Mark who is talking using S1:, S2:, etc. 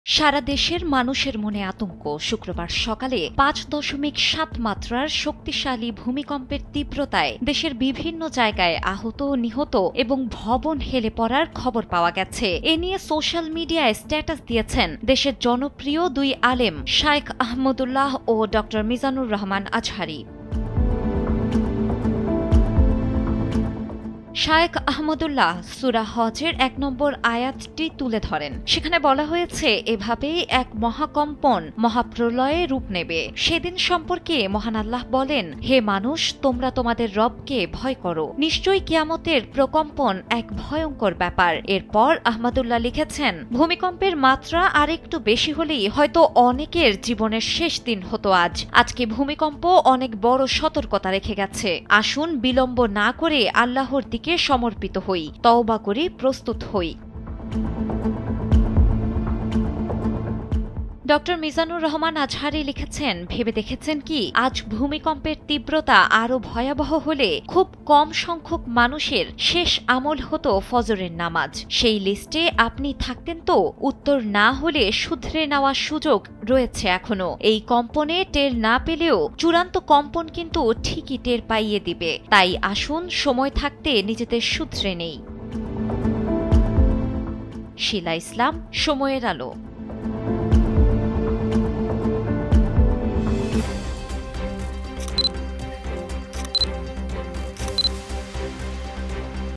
S1: সারা দেশের মানুষের মনে আতঙ্ক। শুক্রবার সকালে ৫.৭ মাত্রার শক্তিশালী ভূমিকম্পের তীব্রতায় দেশের বিভিন্ন জায়গায় আহত, নিহত এবং ভবন হেলে পড়ার খবর পাওয়া গেছে। এ নিয়ে সোশ্যাল মিডিয়ায় স্ট্যাটাস দিয়েছেন দেশের জনপ্রিয় দুই আলেম শাইখ আহমদুল্লাহ ও ড মিজানুর রহমান আজহারি। শায়েখ আহমদুল্লাহ সূরা হজের ১ নম্বর আয়াতটি তুলে ধরেন। সেখানে বলা হয়েছে, এভাবেই এক মহাকম্পন মহাপ্রলয়ে রূপ নেবে। সেদিন সম্পর্কে মহান আল্লাহ বলেন, হে মানুষ, তোমরা তোমাদের রবকে ভয় করো। নিশ্চয়ই কিয়ামতের প্রকম্পন এক ভয়ঙ্কর ব্যাপার। এরপর আহমদুল্লাহ লিখেছেন, ভূমিকম্পের মাত্রা আরেকটু বেশি হলেই হয়তো অনেকের জীবনের শেষ দিন হতো আজ। আজকে ভূমিকম্প অনেক বড় সতর্কতা রেখে গেছে। আসুন বিলম্ব না করে আল্লাহর দিকে সমর্পিত হই, তওবা করে প্রস্তুত হই। ড মিজানুর রহমান আজহারি লিখেছেন, ভেবে দেখেছেন কি, আজ ভূমিকম্পের তীব্রতা আরও ভয়াবহ হলে খুব কম সংখ্যক মানুষের শেষ আমল হতো ফজরের নামাজ। সেই লিস্টে আপনি থাকতেন তো? উত্তর না হলে শুধরে নেওয়ার সুযোগ রয়েছে এখনো। এই কম্পনে টের না পেলেও চূড়ান্ত কম্পন কিন্তু ঠিকই টের পাইয়ে দিবে। তাই আসুন সময় থাকতে নিজেদের শুধরে নেই। শিলা ইসলাম, সময়ের আলো।